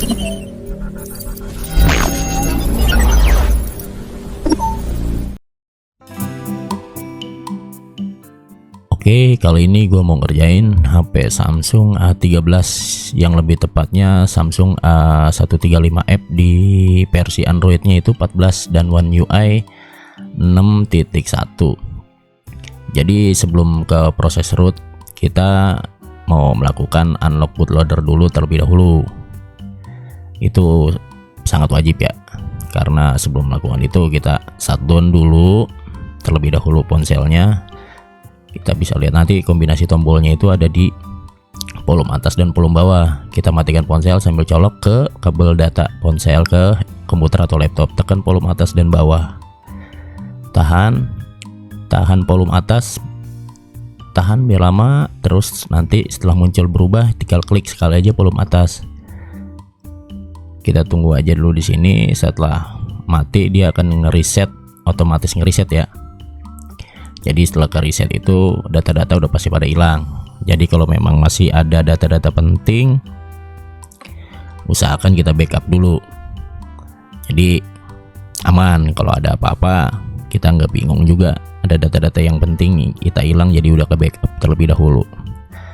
Oke, kali ini gue mau ngerjain HP Samsung A13, yang lebih tepatnya Samsung A135F di versi Androidnya itu 14 dan One UI 6.1. Jadi sebelum ke proses root, kita mau melakukan unlock bootloader dulu terlebih dahulu. Itu sangat wajib ya, karena sebelum melakukan itu kita shutdown dulu terlebih dahulu ponselnya. Kita bisa lihat nanti kombinasi tombolnya itu ada di volume atas dan volume bawah. Kita matikan ponsel sambil colok ke kabel data ponsel ke komputer atau laptop. Tekan volume atas dan bawah. Tahan volume atas. Tahan biar lama. Terus nanti setelah muncul berubah, tinggal klik sekali aja volume atas. Kita tunggu aja dulu di sini. Setelah mati dia akan ngereset, otomatis ngereset ya. Jadi setelah ke reset itu data-data udah pasti pada hilang. Jadi kalau memang masih ada data-data penting, usahakan kita backup dulu. Jadi aman, kalau ada apa-apa kita nggak bingung juga. Ada data-data yang penting kita hilang, jadi udah ke backup terlebih dahulu.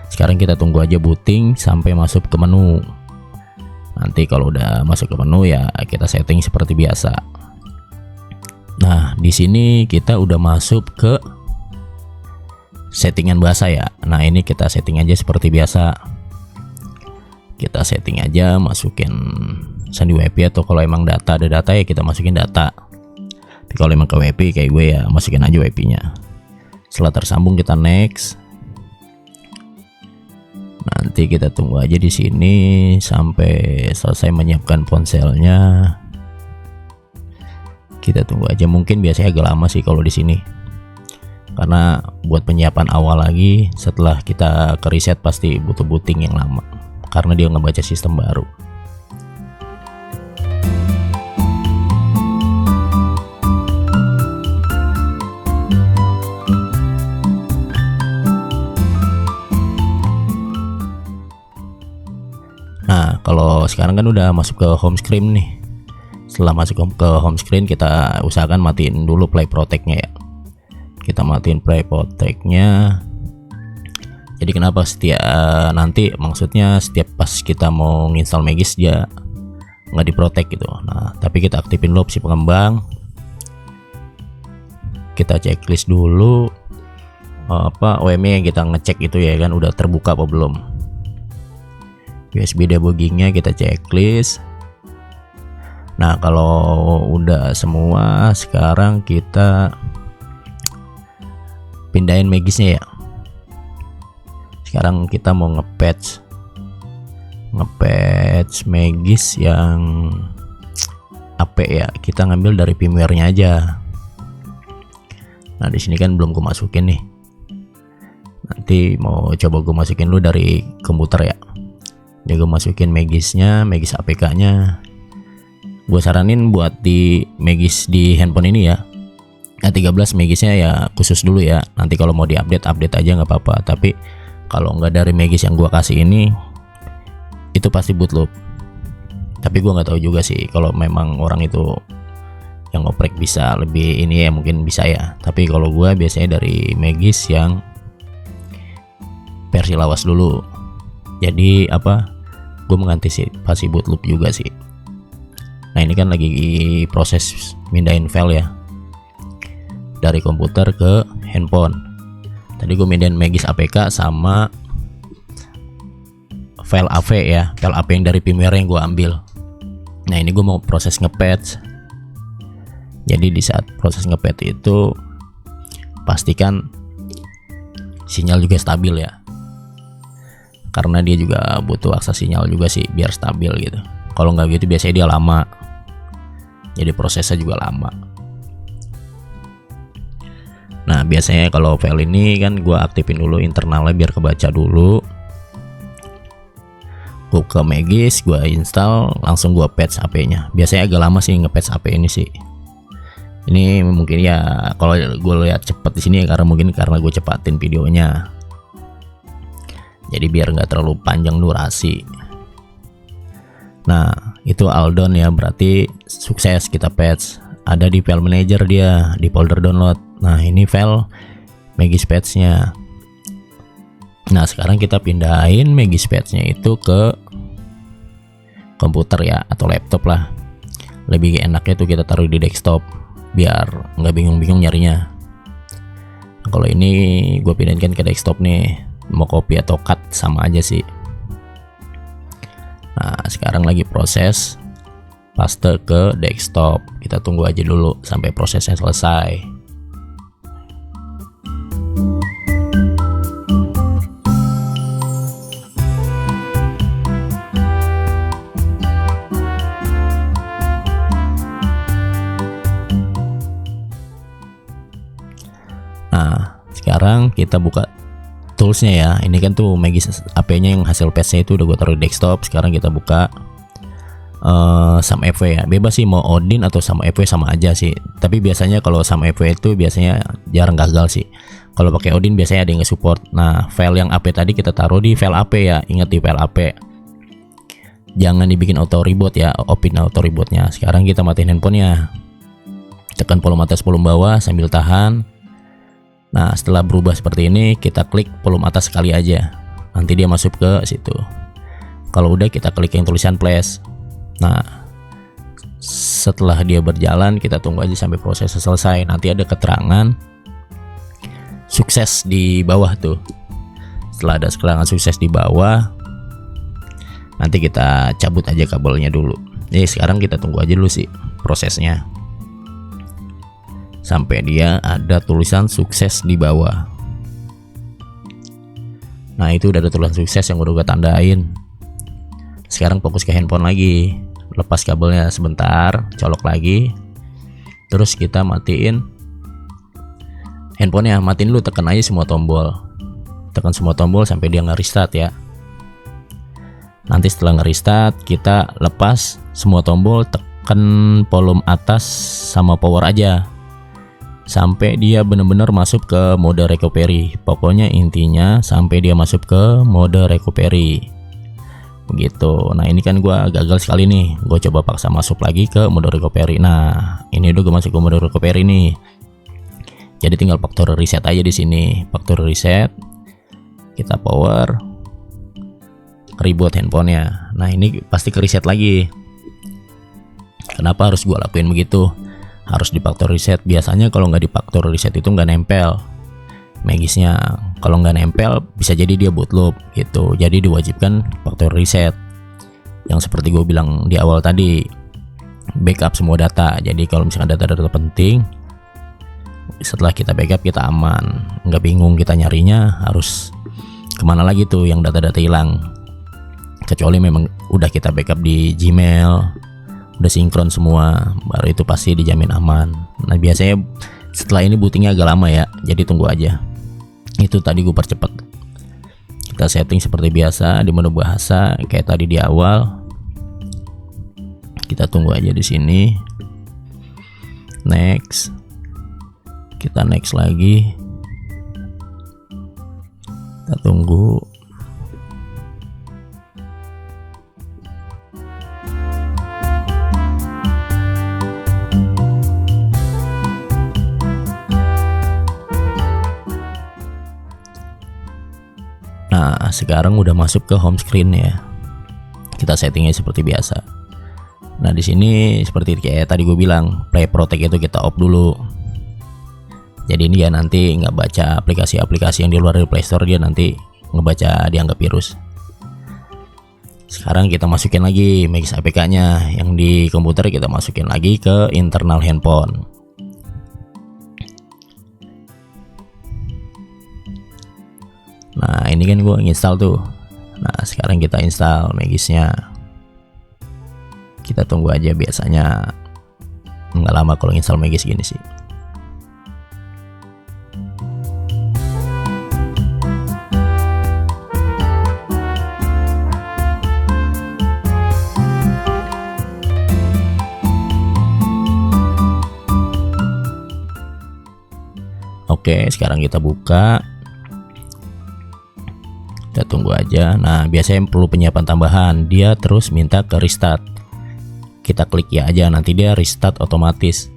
Sekarang kita tunggu aja booting sampai masuk ke menu. Nanti kalau udah masuk ke menu ya kita setting seperti biasa. Nah, di sini kita udah masuk ke settingan bahasa ya. Nah, ini kita setting aja seperti biasa. Kita setting aja, masukin sandi WP, atau kalau emang ada data ya kita masukin data. Tapi kalau emang ke WP kayak gue ya masukin aja WP-nya. Setelah tersambung kita next. Nanti kita tunggu aja di sini sampai selesai menyiapkan ponselnya. Kita tunggu aja, mungkin biasanya agak lama sih kalau di sini. Karena buat penyiapan awal lagi setelah kita ke reset pasti butuh booting yang lama karena dia ngebaca sistem baru. Nah, kalau sekarang kan udah masuk ke home screen nih. Setelah masuk ke home screen, kita usahakan matiin dulu play protect-nya ya. Kita matiin play protect-nya. Jadi kenapa nanti maksudnya setiap pas kita mau nginstal Magis dia nggak diprotek gitu. Nah, tapi kita aktifin dulu opsi pengembang. Kita checklist dulu OEM yang kita ngecek itu ya kan udah terbuka apa belum. USB debuggingnya kita checklist. Nah, kalau udah semua, sekarang kita pindahin Magisnya ya. Sekarang kita mau ngepatch Magis yang AP ya. Kita ngambil dari firmware-nya aja. Nah, di sini kan belum gue masukin nih. Nanti mau coba gue masukin dulu dari komputer ya. Jadi gue masukin Magisnya, Magis APK-nya. Gue saranin buat di Magis di handphone ini ya. A13 Magisnya ya khusus dulu ya. Nanti kalau mau update aja nggak apa-apa. Tapi kalau nggak dari Magis yang gua kasih ini, itu pasti bootloop. Tapi gua nggak tahu juga sih kalau memang orang itu yang oprek bisa lebih ini ya, mungkin bisa ya. Tapi kalau gua biasanya dari Magis yang versi lawas dulu. Jadi gua mengantisipasi bootloop juga sih. Nah, ini kan lagi proses mindahin file ya dari komputer ke handphone. Tadi gue mindahin Magis APK sama file AV ya, file AV yang dari firmware yang gue ambil. Nah, ini gue mau proses ngepatch. Jadi di saat proses ngepatch itu pastikan sinyal juga stabil ya, karena dia juga butuh akses sinyal juga sih biar stabil gitu. Kalau nggak gitu biasanya dia lama, jadi prosesnya juga lama. Nah, biasanya kalau file ini kan gue aktifin dulu internalnya biar kebaca dulu. Gue ke Magis, gue install, langsung gue patch AP-nya. Biasanya agak lama sih nge-patch AP ini sih. Ini mungkin ya kalau gue lihat cepet di sini ya karena gue cepatin videonya. Jadi biar nggak terlalu panjang durasi. Nah, Itu Aldon ya, berarti sukses kita patch. Ada di file manager dia, di folder download. Nah ini file Magis patch-nya. Nah sekarang kita pindahin Magis patch-nya itu ke komputer ya, atau laptop lah. Lebih enaknya tuh kita taruh di desktop biar nggak bingung-bingung nyarinya. Nah, kalau ini gue pindahin ke desktop nih, mau copy atau cut sama aja sih. Nah sekarang lagi proses paste ke desktop. Kita tunggu aja dulu sampai prosesnya selesai. Nah sekarang kita buka toolsnya ya. Ini kan tuh Magis AP-nya yang hasil patch-nya itu udah gue taruh di desktop. Sekarang kita buka SumFW ya, bebas sih mau Odin atau SumFW sama aja sih. Tapi biasanya kalau SumFW itu biasanya jarang gagal sih. Kalau pakai Odin biasanya ada yang nge-support. Nah file yang AP tadi kita taruh di file AP ya, ingat di file AP. Jangan dibikin auto reboot ya, opin auto rebootnya. Sekarang kita matiin handphonenya, tekan volume atas volume bawah sambil tahan. Nah setelah berubah seperti ini kita klik volume atas sekali aja, nanti dia masuk ke situ. Kalau udah kita klik yang tulisan flash. Nah setelah dia berjalan kita tunggu aja sampai prosesnya selesai. Nanti ada keterangan sukses di bawah tuh. Setelah ada keterangan sukses di bawah, nanti kita cabut aja kabelnya dulu. Jadi sekarang kita tunggu aja dulu sih prosesnya sampai dia ada tulisan sukses di bawah. Nah itu udah ada tulisan sukses yang udah gue tandain. Sekarang fokus ke handphone lagi, lepas kabelnya sebentar, colok lagi, terus kita matiin handphonenya. Matiin dulu, tekan aja semua tombol, tekan semua tombol sampai dia nge-restart ya. Nanti setelah nge-restart kita lepas semua tombol, tekan volume atas sama power aja sampai dia benar-benar masuk ke mode recovery. Pokoknya intinya sampai dia masuk ke mode recovery begitu. Nah ini kan gua gagal sekali nih, gue coba paksa masuk lagi ke mode recovery. Nah ini udah gue masuk ke mode recovery nih, jadi tinggal factory reset aja di sini. Factory reset, kita power, reboot handphonenya. Nah ini pasti ke reset lagi. Kenapa harus gua lakuin begitu? Harus di factory reset. Biasanya kalau nggak di factory reset itu nggak nempel Magisnya. Kalau nggak nempel bisa jadi dia bootloop gitu. Jadi diwajibkan factory reset. Yang seperti gue bilang di awal tadi, backup semua data. Jadi kalau misalkan data-data penting, setelah kita backup kita aman. Nggak bingung kita nyarinya harus kemana lagi tuh yang data-data hilang. Kecuali memang udah kita backup di Gmail, udah sinkron semua, baru itu pasti dijamin aman. Nah biasanya setelah ini bootingnya agak lama ya, jadi tunggu aja. Itu tadi gue percepat. Kita setting seperti biasa di menu bahasa kayak tadi di awal. Kita tunggu aja di sini. Next. Kita next lagi. Kita tunggu. Nah sekarang udah masuk ke home screen ya. Kita settingnya seperti biasa. Nah di sini seperti kayak tadi gue bilang, play protect itu kita off dulu. Jadi ini ya nanti nggak baca aplikasi-aplikasi yang di luar dari Play Store, dia nanti ngebaca dianggap virus. Sekarang kita masukin lagi Magis APK-nya yang di komputer, kita masukin lagi ke internal handphone. Nah ini kan gue install tuh. Nah sekarang kita install Magisnya. Kita tunggu aja, biasanya nggak lama kalau install Magis gini sih. Oke sekarang kita buka. Kita tunggu aja. Nah biasanya perlu penyiapan tambahan, dia terus minta ke restart. kita klik ya aja, nanti dia restart otomatis.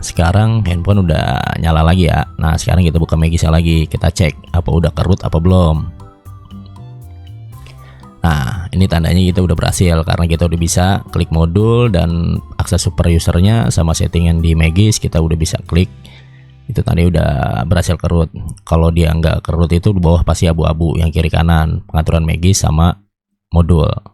Sekarang handphone udah nyala lagi ya. Nah sekarang kita buka Magisk lagi, kita cek apa udah kerut apa belum. Nah ini tandanya kita udah berhasil karena kita udah bisa klik modul dan akses super usernya sama settingan di Magisk kita udah bisa klik. Itu tadi udah berhasil kerut. Kalau dia nggak kerut itu di bawah pasti abu-abu yang kiri kanan, pengaturan Magisk sama modul.